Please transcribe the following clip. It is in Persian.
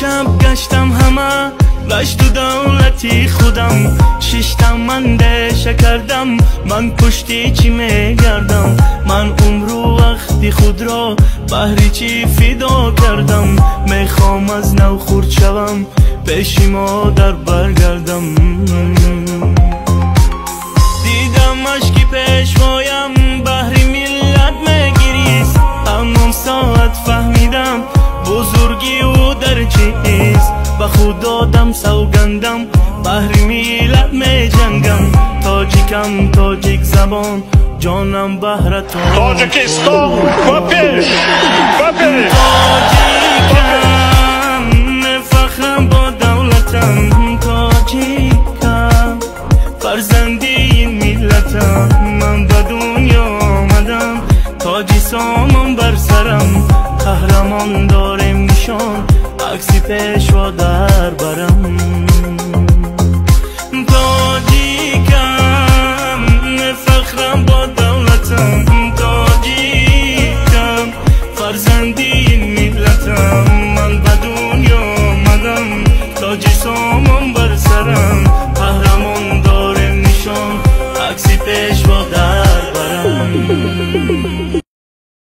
شب گشتم همه گشت و دولتی خودم، ششتم من دشه کردم، من پشتی چی میگردم؟ من عمر و وقتی خود را بهری چی فدا کردم؟ میخوام از نو خورد شوم، پیش مادر برگردم. دیدم اشکی پیشوایم بهری ملت میگریست، همون ساعت فهمیدم بزرگی او در چیست. به خود دادم سوگندم بهری ملت می جنگم، تاجیکم تاجیک زبان جانم بهرتون. تاجیکستان بپیش بپیش. تاجیکم فخرم با دولتم، تاجیکم فرزندی این ملتم. من به دنیا آمدم تاجی سامان بر سرم، قهرمان داریم نشان عکسی پیشوا در برم. تاجیکم فخرم با دولتم، تاجیکم فرزندی